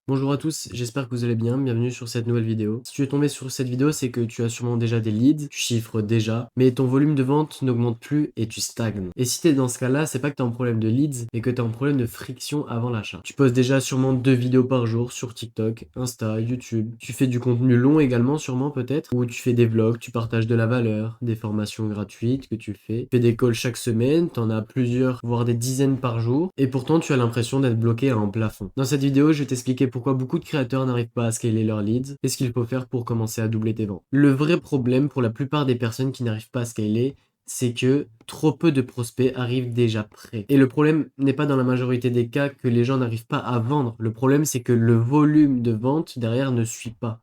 Bonjour à tous, j'espère que vous allez bien, bienvenue sur cette nouvelle vidéo. Si tu es tombé sur cette vidéo, c'est que tu as sûrement déjà des leads, tu chiffres déjà, mais ton volume de vente n'augmente plus et tu stagnes. Et si tu es dans ce cas-là, c'est pas que tu as un problème de leads, mais que tu as un problème de friction avant l'achat. Tu postes déjà sûrement 2 vidéos par jour sur TikTok, Insta, YouTube. Tu fais du contenu long également sûrement peut-être, ou tu fais des vlogs, tu partages de la valeur, des formations gratuites que tu fais. Tu fais des calls chaque semaine, tu en as plusieurs, voire des dizaines par jour, et pourtant tu as l'impression d'être bloqué à un plafond. Dans cette vidéo, je vais t'expliquer pourquoi beaucoup de créateurs n'arrivent pas à scaler leurs leads et ce qu'il faut faire pour commencer à doubler tes ventes. Le vrai problème pour la plupart des personnes qui n'arrivent pas à scaler, c'est que trop peu de prospects arrivent déjà prêts. Et le problème n'est pas dans la majorité des cas que les gens n'arrivent pas à vendre. Le problème, c'est que le volume de vente derrière ne suit pas.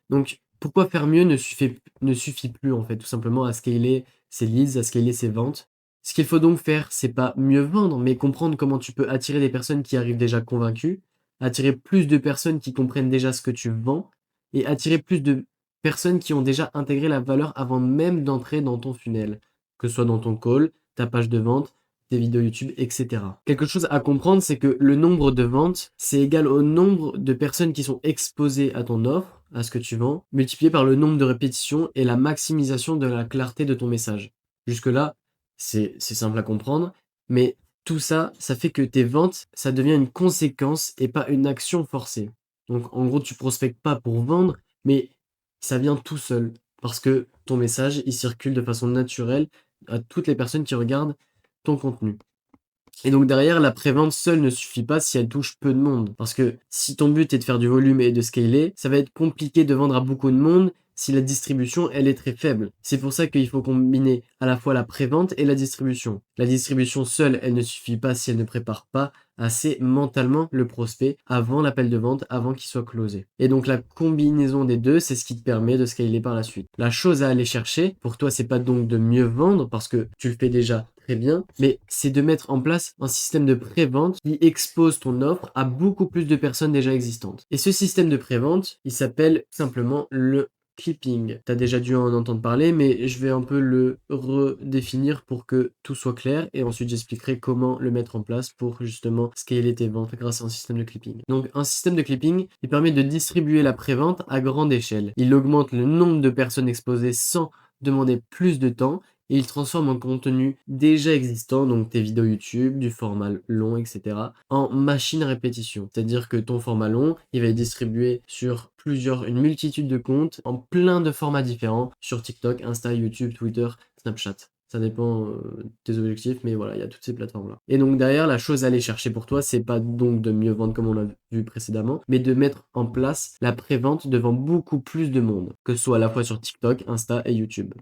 Donc, pourquoi faire mieux ne suffit plus, en fait, tout simplement à scaler ses leads, à scaler ses ventes. Ce qu'il faut donc faire, c'est pas mieux vendre, mais comprendre comment tu peux attirer des personnes qui arrivent déjà convaincues, attirer plus de personnes qui comprennent déjà ce que tu vends, et attirer plus de personnes qui ont déjà intégré la valeur avant même d'entrer dans ton funnel, que ce soit dans ton call, ta page de vente, tes vidéos YouTube, etc. Quelque chose à comprendre, c'est que le nombre de ventes, c'est égal au nombre de personnes qui sont exposées à ton offre, à ce que tu vends, multiplié par le nombre de répétitions et la maximisation de la clarté de ton message. Jusque-là, c'est simple à comprendre, mais tout ça, ça fait que tes ventes, ça devient une conséquence et pas une action forcée. Donc en gros, tu prospectes pas pour vendre, mais ça vient tout seul, parce que ton message, il circule de façon naturelle à toutes les personnes qui regardent ton contenu. Et donc derrière, la prévente seule ne suffit pas si elle touche peu de monde. Parce que si ton but est de faire du volume et de scaler, ça va être compliqué de vendre à beaucoup de monde si la distribution, elle est très faible. C'est pour ça qu'il faut combiner à la fois la prévente et la distribution. La distribution seule, elle ne suffit pas si elle ne prépare pas assez mentalement le prospect avant l'appel de vente, avant qu'il soit closé. Et donc la combinaison des deux, c'est ce qui te permet de scaler par la suite. La chose à aller chercher, pour toi, c'est pas donc de mieux vendre parce que tu le fais déjà très bien, mais c'est de mettre en place un système de pré-vente qui expose ton offre à beaucoup plus de personnes déjà existantes. Et ce système de pré-vente, il s'appelle simplement le clipping. Tu as déjà dû en entendre parler, mais je vais un peu le redéfinir pour que tout soit clair et ensuite j'expliquerai comment le mettre en place pour justement scaler tes ventes grâce à un système de clipping. Donc un système de clipping, il permet de distribuer la pré-vente à grande échelle. Il augmente le nombre de personnes exposées sans demander plus de temps et il transforme un contenu déjà existant, donc tes vidéos YouTube, du format long, etc., en machine à répétition. C'est-à-dire que ton format long, il va être distribué sur une multitude de comptes en plein de formats différents sur TikTok, Insta, YouTube, Twitter, Snapchat. Ça dépend de tes objectifs, mais voilà, il y a toutes ces plateformes-là. Et donc derrière, la chose à aller chercher pour toi, c'est pas donc de mieux vendre comme on l'a vu précédemment, mais de mettre en place la pré-vente devant beaucoup plus de monde, que ce soit à la fois sur TikTok, Insta et YouTube.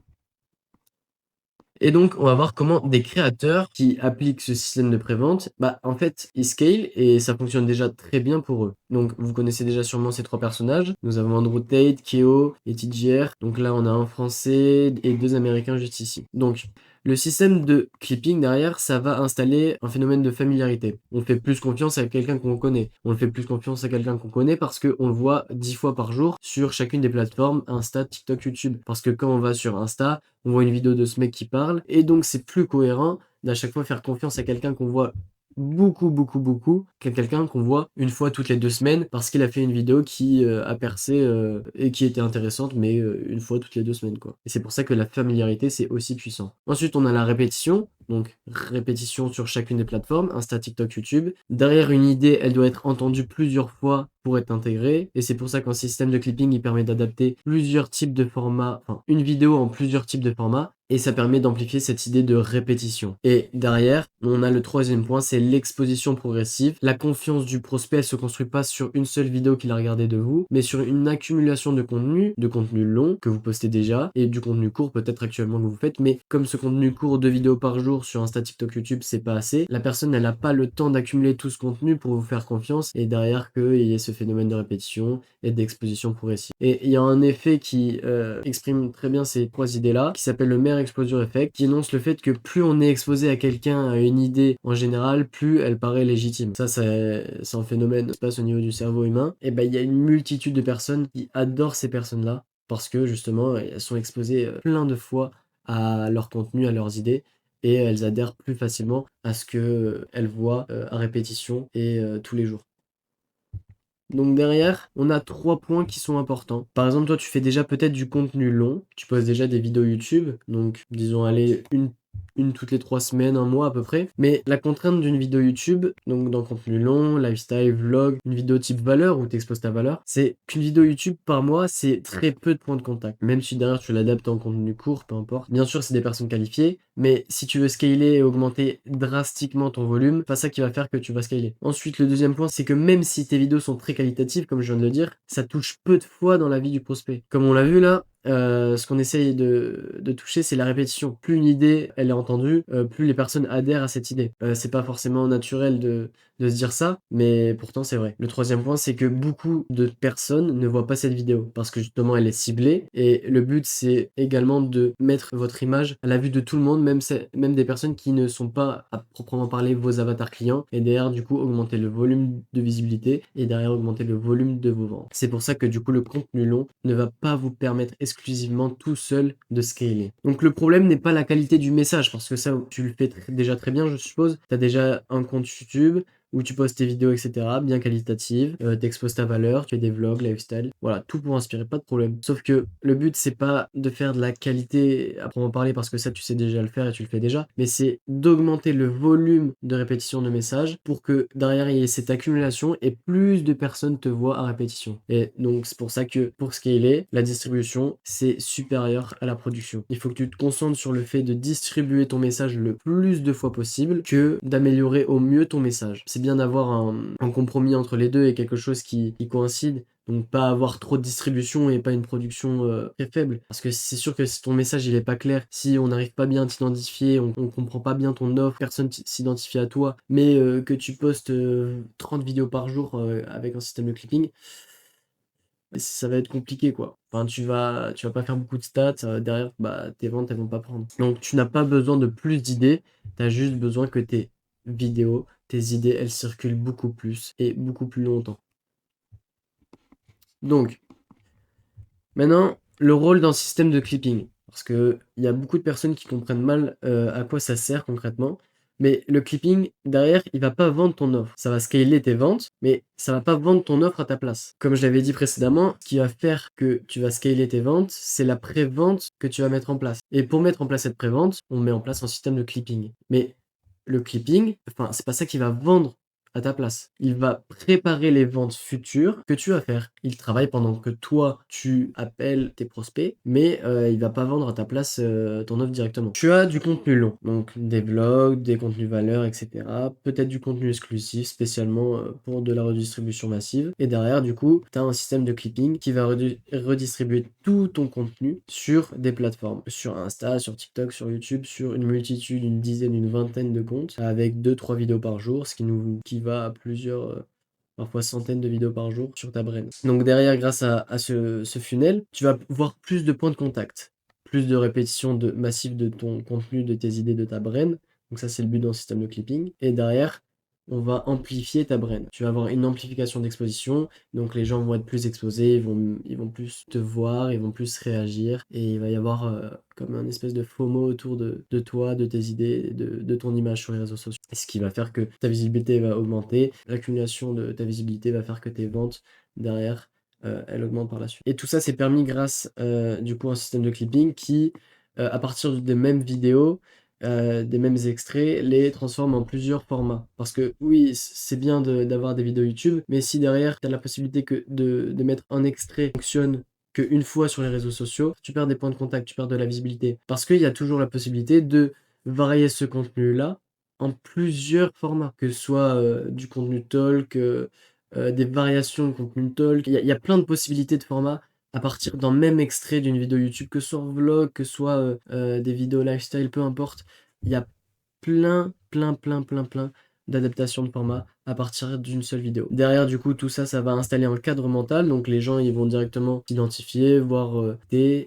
Et donc, on va voir comment des créateurs qui appliquent ce système de prévente, bah, en fait, ils scale et ça fonctionne déjà très bien pour eux. Donc, vous connaissez déjà sûrement ces trois personnages. Nous avons Andrew Tate, Keo et TJR. Donc là, on a un Français et deux Américains juste ici. Donc, le système de clipping derrière, ça va installer un phénomène de familiarité. On fait plus confiance à quelqu'un qu'on connaît. On fait plus confiance à quelqu'un qu'on connaît parce qu'on le voit 10 fois par jour sur chacune des plateformes Insta, TikTok, YouTube. Parce que quand on va sur Insta, on voit une vidéo de ce mec qui parle, et donc c'est plus cohérent d'à chaque fois faire confiance à quelqu'un qu'on voit beaucoup, qu'à quelqu'un qu'on voit une fois toutes les 2 semaines parce qu'il a fait une vidéo qui a percé et qui était intéressante, mais une fois toutes les 2 semaines, quoi. Et c'est pour ça que la familiarité, c'est aussi puissant. Ensuite, on a la répétition, donc répétition sur chacune des plateformes, Insta, TikTok, YouTube. Derrière une idée, elle doit être entendue plusieurs fois pour être intégrée, et c'est pour ça qu'un système de clipping, il permet d'adapter plusieurs types de formats, enfin une vidéo en plusieurs types de formats, et ça permet d'amplifier cette idée de répétition. Et derrière, on a le troisième point, c'est l'exposition progressive. La confiance du prospect, elle se construit pas sur une seule vidéo qu'il a regardé de vous, mais sur une accumulation de contenu long que vous postez déjà, et du contenu court peut-être actuellement que vous faites, mais comme ce contenu court, 2 vidéos par jour sur Insta, TikTok, YouTube, c'est pas assez, la personne, elle a pas le temps d'accumuler tout ce contenu pour vous faire confiance, et derrière qu'il y ait ce phénomène de répétition et d'exposition progressive. Et il y a un effet qui exprime très bien ces trois idées-là, qui s'appelle le Mere Exposure Effect, qui énonce le fait que plus on est exposé à quelqu'un, à une idée en général, plus elle paraît légitime. Ça, c'est un phénomène qui se passe au niveau du cerveau humain. Et ben, il y a une multitude de personnes qui adorent ces personnes-là, parce que justement, elles sont exposées plein de fois à leur contenu, à leurs idées, et elles adhèrent plus facilement à ce que elles voient à répétition et tous les jours. Donc derrière, on a 3 points qui sont importants. Par exemple, toi, tu fais déjà peut-être du contenu long, tu postes déjà des vidéos YouTube, donc disons, allez, une toutes les 3 semaines, un mois à peu près. Mais la contrainte d'une vidéo YouTube, donc dans contenu long, lifestyle, vlog, une vidéo type valeur où tu exposes ta valeur, c'est qu'une vidéo YouTube par mois, c'est très peu de points de contact. Même si derrière tu l'adaptes en contenu court, peu importe. Bien sûr, c'est des personnes qualifiées, mais si tu veux scaler et augmenter drastiquement ton volume, c'est pas ça qui va faire que tu vas scaler. Ensuite, le deuxième point, c'est que même si tes vidéos sont très qualitatives, comme je viens de le dire, ça touche peu de fois dans la vie du prospect. Comme on l'a vu là, ce qu'on essaye de toucher, c'est la répétition. Plus une idée, elle est entendue, plus les personnes adhèrent à cette idée. C'est pas forcément naturel de se dire ça, mais pourtant c'est vrai. Le troisième point, c'est que beaucoup de personnes ne voient pas cette vidéo, parce que justement elle est ciblée, et le but c'est également de mettre votre image à la vue de tout le monde, même des personnes qui ne sont pas à proprement parler vos avatars clients, et derrière du coup augmenter le volume de visibilité, et derrière augmenter le volume de vos ventes. C'est pour ça que du coup le contenu long ne va pas vous permettre exclusivement tout seul de scaler. Donc le problème n'est pas la qualité du message, parce que ça tu le fais déjà très bien, je suppose. Tu as déjà un compte YouTube où tu postes tes vidéos, etc., bien qualitatives, t'exposes ta valeur, tu fais des vlogs, lifestyle, voilà, tout pour inspirer, pas de problème. Sauf que le but, c'est pas de faire de la qualité à proprement parler, parce que ça, tu sais déjà le faire et tu le fais déjà, mais c'est d'augmenter le volume de répétition de messages pour que derrière, il y ait cette accumulation et plus de personnes te voient à répétition. Et donc, c'est pour ça que pour scaler, la distribution, c'est supérieur à la production. Il faut que tu te concentres sur le fait de distribuer ton message le plus de fois possible que d'améliorer au mieux ton message. C'est bien d'avoir un compromis entre les deux et quelque chose qui coïncide. Donc pas avoir trop de distribution et pas une production très faible. Parce que c'est sûr que si ton message il est pas clair, si on n'arrive pas bien à t'identifier, on comprend pas bien ton offre, personne s'identifie à toi, mais que tu postes 30 vidéos par jour avec un système de clipping, ça va être compliqué quoi. Enfin, tu vas pas faire beaucoup de stats, derrière, bah, tes ventes, elles vont pas prendre. Donc, tu n'as pas besoin de plus d'idées, tu as juste besoin que tes vidéos, tes idées, elles circulent beaucoup plus et beaucoup plus longtemps. Donc, maintenant, le rôle d'un système de clipping. Parce que il y a beaucoup de personnes qui comprennent mal à quoi ça sert concrètement. Mais le clipping, derrière, il va pas vendre ton offre. Ça va scaler tes ventes, mais ça va pas vendre ton offre à ta place. Comme je l'avais dit précédemment, ce qui va faire que tu vas scaler tes ventes, c'est la pré-vente que tu vas mettre en place. Et pour mettre en place cette pré-vente, on met en place un système de clipping. Mais le clipping, enfin, c'est pas ça qui va vendre à ta place. Il va préparer les ventes futures que tu vas faire. Il travaille pendant que toi, tu appelles tes prospects, mais il va pas vendre à ta place ton offre directement. Tu as du contenu long, donc des vlogs, des contenus valeurs, etc. Peut-être du contenu exclusif, spécialement pour de la redistribution massive. Et derrière, du coup, tu as un système de clipping qui va redistribuer tout ton contenu sur des plateformes. Sur Insta, sur TikTok, sur YouTube, sur une multitude, une dizaine, une vingtaine de comptes, avec 2-3 vidéos par jour, ce qui va à plusieurs, parfois centaines de vidéos par jour sur ta brand. Donc derrière, grâce à ce funnel, tu vas voir plus de points de contact, plus de répétitions massives de ton contenu, de tes idées, de ta brand. Donc ça, c'est le but d'un système de clipping. Et derrière, on va amplifier ta brand. Tu vas avoir une amplification d'exposition, donc les gens vont être plus exposés, ils vont plus te voir, ils vont plus réagir, et il va y avoir comme un espèce de FOMO autour de toi, de tes idées, de ton image sur les réseaux sociaux. Ce qui va faire que ta visibilité va augmenter, l'accumulation de ta visibilité va faire que tes ventes derrière, elles augmentent par la suite. Et tout ça, c'est permis grâce du coup à un système de clipping qui, à partir des mêmes vidéos, des mêmes extraits, les transforme en plusieurs formats. Parce que oui, c'est bien d'avoir des vidéos YouTube, mais si derrière, tu as la possibilité de mettre un extrait qui fonctionne qu'une fois sur les réseaux sociaux, tu perds des points de contact, tu perds de la visibilité. Parce qu'il y a toujours la possibilité de varier ce contenu-là en plusieurs formats, que ce soit du contenu talk, des variations de contenu talk. Il y a plein de possibilités de formats à partir d'un même extrait d'une vidéo YouTube, que ce soit en vlog, que ce soit des vidéos lifestyle, peu importe. Il y a plein d'adaptations de format à partir d'une seule vidéo. Derrière, du coup, tout ça, ça va installer un cadre mental, donc les gens, ils vont directement t'identifier, voir et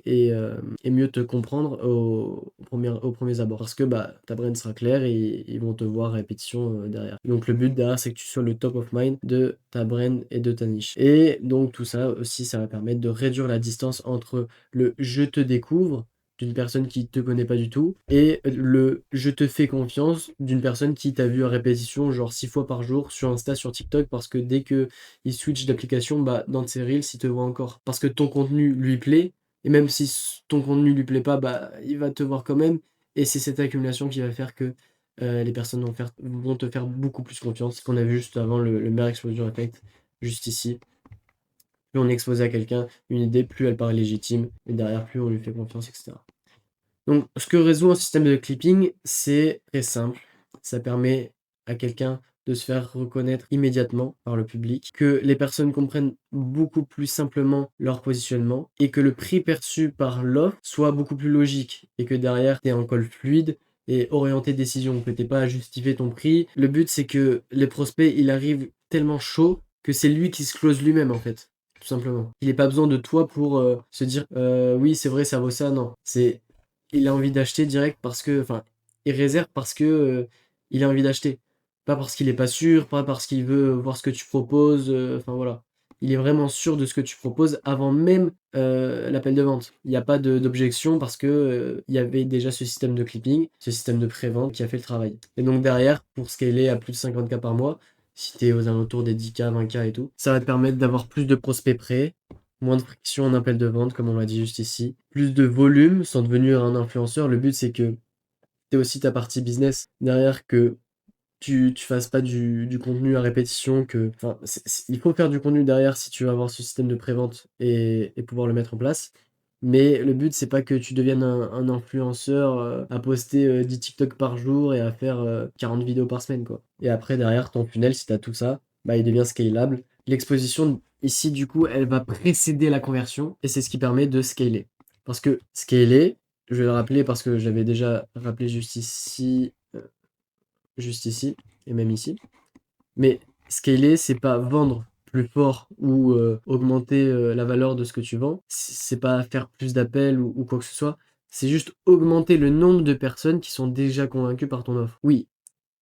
mieux te comprendre aux premiers abords. Parce que bah, ta brand sera claire et ils vont te voir à répétition derrière. Donc le but derrière, c'est que tu sois le top of mind de ta brand et de ta niche. Et donc tout ça aussi, ça va permettre de réduire la distance entre le « je te découvre » d'une personne qui te connaît pas du tout, et le je te fais confiance d'une personne qui t'a vu à répétition, genre 6 fois par jour sur Insta, sur TikTok, parce que dès qu'il switch d'application, bah, dans tes reels, il te voit encore. Parce que ton contenu lui plaît, et même si ton contenu lui plaît pas, bah, il va te voir quand même, et c'est cette accumulation qui va faire que les personnes vont te faire beaucoup plus confiance. Qu'on a vu juste avant le Mare Explosion Effect, juste ici. Plus on est exposé à quelqu'un, une idée, plus elle paraît légitime, et derrière, plus on lui fait confiance, etc. Donc, ce que résout un système de clipping, c'est très simple. Ça permet à quelqu'un de se faire reconnaître immédiatement par le public, que les personnes comprennent beaucoup plus simplement leur positionnement, et que le prix perçu par l'offre soit beaucoup plus logique, et que derrière, tu aies un call fluide et orienté décision, que tu pas à justifier ton prix. Le but, c'est que les prospects, il arrive tellement chaud que c'est lui qui se close lui-même, en fait. Tout simplement. Il n'a pas besoin de toi pour se dire oui, c'est vrai, ça vaut ça. Non. Il a envie d'acheter direct parce que, enfin, il réserve parce que il a envie d'acheter. Pas parce qu'il est pas sûr, pas parce qu'il veut voir ce que tu proposes, enfin voilà. Il est vraiment sûr de ce que tu proposes avant même l'appel de vente. Il n'y a pas d'objection parce que il y avait déjà ce système de clipping, ce système de pré-vente qui a fait le travail. Et donc derrière, pour scaler à plus de 50K par mois, si tu es aux alentours des 10K, 20K et tout, ça va te permettre d'avoir plus de prospects prêts, moins de friction en appel de vente, comme on l'a dit juste ici, plus de volume sans devenir un influenceur. Le but, c'est que tu aussi ta partie business derrière, que tu fasses pas du contenu à répétition, que, enfin, il faut faire du contenu derrière si tu veux avoir ce système de prévente et pouvoir le mettre en place. Mais le but, c'est pas que tu deviennes un influenceur à poster 10 TikTok par jour et à faire 40 vidéos par semaine, quoi. Et après, derrière, ton funnel, si tu as tout ça, bah, il devient scalable. L'exposition, ici, du coup, elle va précéder la conversion et c'est ce qui permet de scaler. Parce que scaler, je vais le rappeler parce que j'avais déjà rappelé juste ici et même ici. Mais scaler, c'est pas vendre plus fort ou augmenter la valeur de ce que tu vends. C'est pas faire plus d'appels ou quoi que ce soit. C'est juste augmenter le nombre de personnes qui sont déjà convaincues par ton offre. Oui,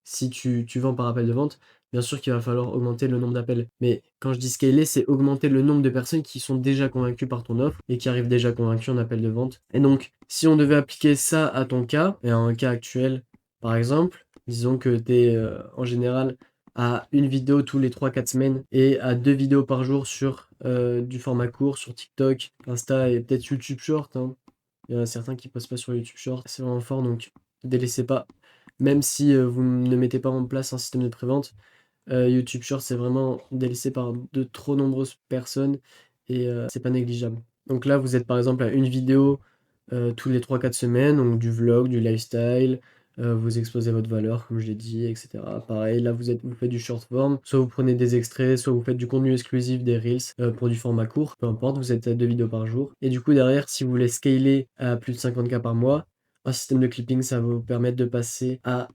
si tu vends par appel de vente, bien sûr qu'il va falloir augmenter le nombre d'appels. Mais quand je dis scaler, c'est augmenter le nombre de personnes qui sont déjà convaincues par ton offre et qui arrivent déjà convaincues en appel de vente. Et donc, si on devait appliquer ça à ton cas, et à un cas actuel, par exemple, disons que tu es en général à une vidéo tous les 3 4 semaines et à 2 vidéos par jour sur du format court, sur TikTok, Insta et peut-être YouTube Short, hein. Il y en a certains qui postent pas sur YouTube Short, c'est vraiment fort, donc délaissez pas. Même si vous ne mettez pas en place un système de prévente, YouTube Short, c'est vraiment délaissé par de trop nombreuses personnes et c'est pas négligeable. Donc là, vous êtes par exemple à une vidéo tous les 3 4 semaines, donc du vlog, du lifestyle, vous exposez votre valeur, comme je l'ai dit, et cetera. Pareil, là, vous faites du short form, soit vous prenez des extraits, soit vous faites du contenu exclusif, des reels, pour du format court, peu importe, vous êtes à 2 vidéos par jour. Et du coup, derrière, si vous voulez scaler à plus de 50K par mois, un système de clipping, ça va vous permettre de passer à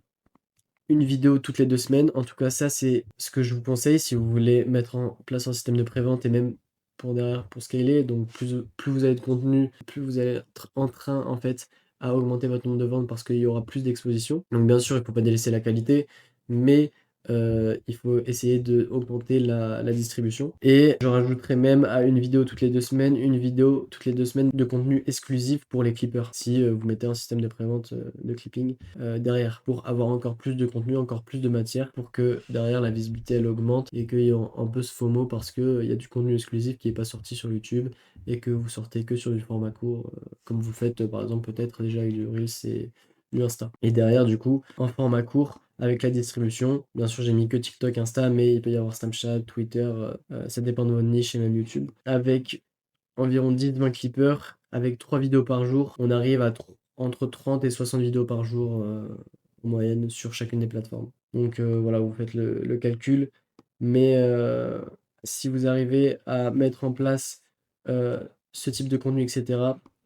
une vidéo toutes les 2 semaines. En tout cas, ça, c'est ce que je vous conseille si vous voulez mettre en place un système de prévente et même pour derrière, pour scaler. Donc, plus vous avez de contenu, plus vous allez être en train, en fait, à augmenter votre nombre de ventes parce qu'il y aura plus d'exposition. Donc, bien sûr, il ne faut pas délaisser la qualité, mais il faut essayer d'augmenter la distribution. Et je rajouterai même à une vidéo toutes les 2 semaines, une vidéo toutes les 2 semaines de contenu exclusif pour les clippers. Si vous mettez un système de prévente de clipping derrière, pour avoir encore plus de contenu, encore plus de matière, pour que derrière la visibilité elle augmente et qu'il y ait un peu ce FOMO parce qu'il y a du contenu exclusif qui n'est pas sorti sur YouTube et que vous sortez que sur du format court, comme vous faites par exemple peut-être déjà avec du Reels et du Insta. Et derrière, du coup, en format court, avec la distribution, bien sûr, j'ai mis que TikTok, Insta, mais il peut y avoir Snapchat, Twitter, ça dépend de votre niche et même YouTube. Avec environ 10-20 clippers, avec 3 vidéos par jour, on arrive à entre 30 et 60 vidéos par jour en moyenne sur chacune des plateformes. Donc voilà, vous faites le calcul. Mais si vous arrivez à mettre en place euh, ce type de contenu, etc.,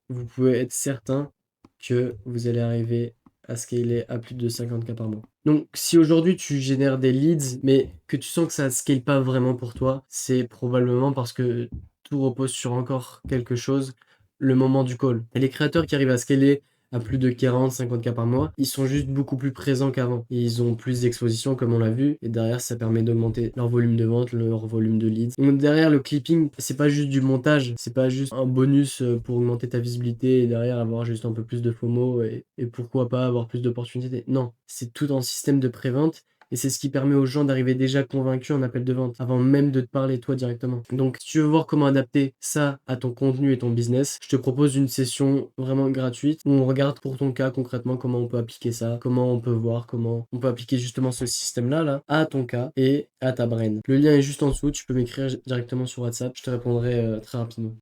vous pouvez être certain que vous allez arriver à scaler à plus de 50K par mois. Donc, si aujourd'hui tu génères des leads, mais que tu sens que ça ne scale pas vraiment pour toi, c'est probablement parce que tout repose sur encore quelque chose, le moment du call. Et les créateurs qui arrivent à scaler à plus de 40-50K par mois, ils sont juste beaucoup plus présents qu'avant. Et ils ont plus d'exposition comme on l'a vu, et derrière ça permet d'augmenter leur volume de vente, leur volume de leads. Donc derrière le clipping, c'est pas juste du montage, c'est pas juste un bonus pour augmenter ta visibilité et derrière avoir juste un peu plus de FOMO et pourquoi pas avoir plus d'opportunités. Non, c'est tout un système de prévente. Et c'est ce qui permet aux gens d'arriver déjà convaincus en appel de vente, avant même de te parler toi directement. Donc, si tu veux voir comment adapter ça à ton contenu et ton business, je te propose une session vraiment gratuite où on regarde pour ton cas concrètement comment on peut appliquer ça, comment on peut voir comment on peut appliquer justement ce système-là là, à ton cas et à ta brain. Le lien est juste en dessous, tu peux m'écrire directement sur WhatsApp, je te répondrai très rapidement.